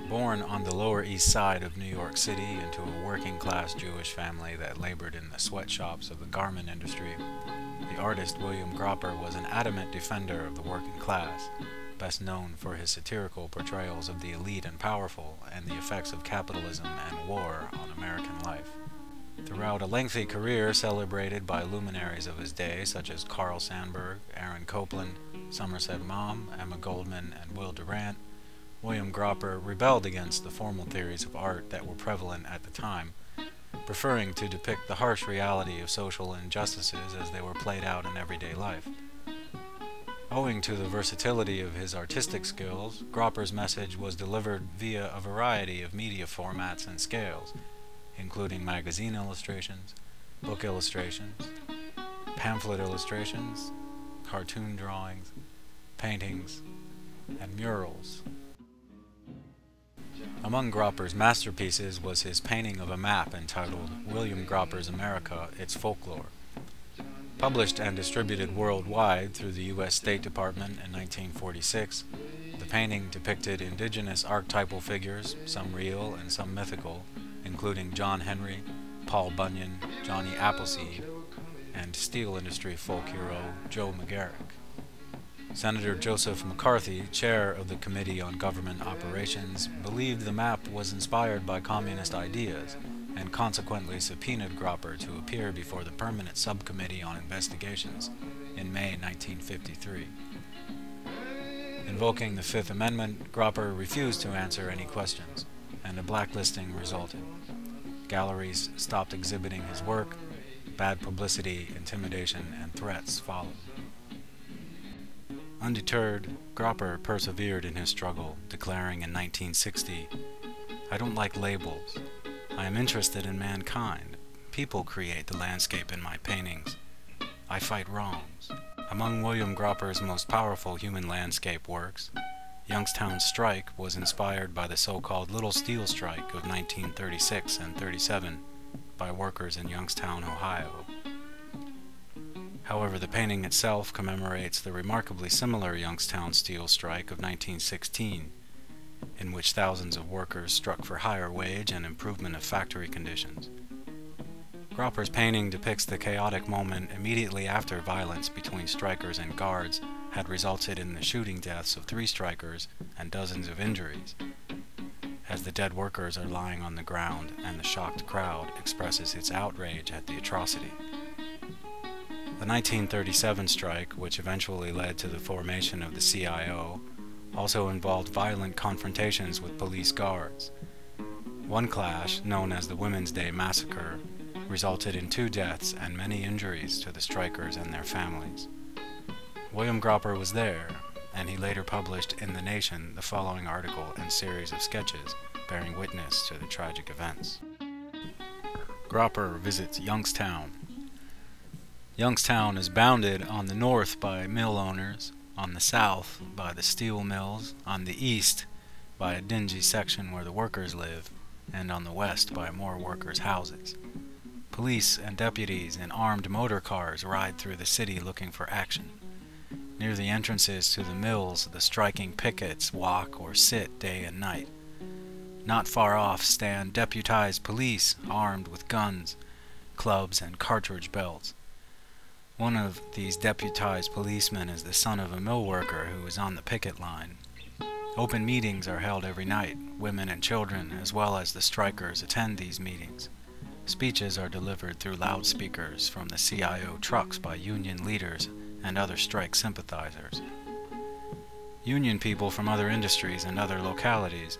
Born on the Lower East Side of New York City into a working-class Jewish family that labored in the sweatshops of the garment industry, the artist William Gropper was an adamant defender of the working class, best known for his satirical portrayals of the elite and powerful and the effects of capitalism and war on American life. Throughout a lengthy career celebrated by luminaries of his day such as Carl Sandburg, Aaron Copland, Somerset Maugham, Emma Goldman, and Will Durant, William Gropper rebelled against the formal theories of art that were prevalent at the time, preferring to depict the harsh reality of social injustices as they were played out in everyday life. Owing to the versatility of his artistic skills, Gropper's message was delivered via a variety of media formats and scales, including magazine illustrations, book illustrations, pamphlet illustrations, cartoon drawings, paintings, and murals. Among Gropper's masterpieces was his painting of a map entitled William Gropper's America, Its Folklore. Published and distributed worldwide through the U.S. State Department in 1946, the painting depicted indigenous archetypal figures, some real and some mythical, including John Henry, Paul Bunyan, Johnny Appleseed, and steel industry folk hero Joe McGarrick. Senator Joseph McCarthy, chair of the Committee on Government Operations, believed the map was inspired by communist ideas and consequently subpoenaed Gropper to appear before the Permanent Subcommittee on Investigations in May 1953. Invoking the Fifth Amendment, Gropper refused to answer any questions, and a blacklisting resulted. Galleries stopped exhibiting his work, bad publicity, intimidation, and threats followed. Undeterred, Gropper persevered in his struggle, declaring in 1960, "I don't like labels. I am interested in mankind. People create the landscape in my paintings. I fight wrongs." Among William Gropper's most powerful human landscape works, Youngstown's Strike was inspired by the so-called Little Steel Strike of 1936 and 37 by workers in Youngstown, Ohio. However, the painting itself commemorates the remarkably similar Youngstown Steel Strike of 1916, in which thousands of workers struck for higher wage and improvement of factory conditions. Gropper's painting depicts the chaotic moment immediately after violence between strikers and guards had resulted in the shooting deaths of 3 strikers and dozens of injuries, as the dead workers are lying on the ground and the shocked crowd expresses its outrage at the atrocity. The 1937 strike, which eventually led to the formation of the CIO, also involved violent confrontations with police guards. One clash, known as the Women's Day Massacre, resulted in 2 deaths and many injuries to the strikers and their families. William Gropper was there, and he later published in The Nation the following article and series of sketches bearing witness to the tragic events. Gropper visits Youngstown. Youngstown is bounded on the north by mill owners, on the south by the steel mills, on the east by a dingy section where the workers live, and on the west by more workers' houses. Police and deputies in armed motor cars ride through the city looking for action. Near the entrances to the mills, the striking pickets walk or sit day and night. Not far off stand deputized police armed with guns, clubs, and cartridge belts. One of these deputized policemen is the son of a mill worker who is on the picket line. Open meetings are held every night. Women and children, as well as the strikers, attend these meetings. Speeches are delivered through loudspeakers from the CIO trucks by union leaders and other strike sympathizers. Union people from other industries and other localities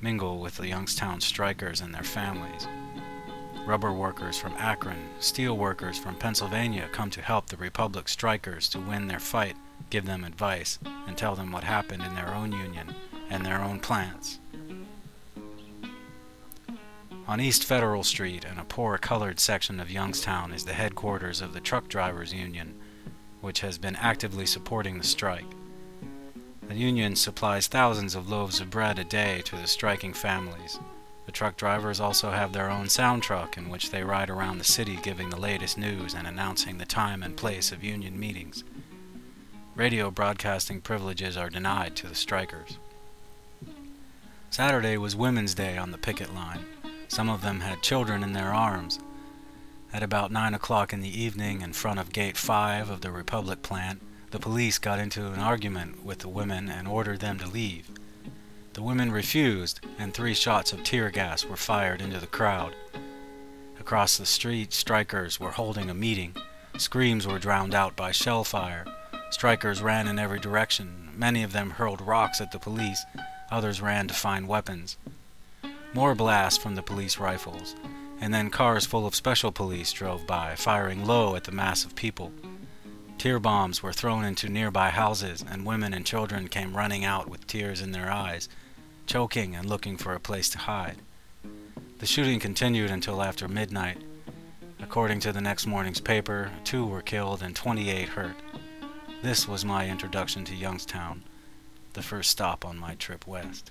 mingle with the Youngstown strikers and their families. Rubber workers from Akron, steel workers from Pennsylvania come to help the Republic strikers to win their fight, give them advice, and tell them what happened in their own union and their own plants. On East Federal Street, in a poor colored section of Youngstown, is the headquarters of the Truck Drivers Union, which has been actively supporting the strike. The union supplies thousands of loaves of bread a day to the striking families. The truck drivers also have their own sound truck in which they ride around the city giving the latest news and announcing the time and place of union meetings. Radio broadcasting privileges are denied to the strikers. Saturday was Women's Day on the picket line. Some of them had children in their arms. At about 9 o'clock in the evening, in front of Gate 5 of the Republic plant, the police got into an argument with the women and ordered them to leave. The women refused, and 3 shots of tear gas were fired into the crowd. Across the street, strikers were holding a meeting. Screams were drowned out by shell fire. Strikers ran in every direction. Many of them hurled rocks at the police. Others ran to find weapons. More blasts from the police rifles, and then cars full of special police drove by, firing low at the mass of people. Tear bombs were thrown into nearby houses, and women and children came running out with tears in their eyes, choking and looking for a place to hide. The shooting continued until after midnight. According to the next morning's paper, 2 were killed and 28 hurt. This was my introduction to Youngstown, the first stop on my trip west.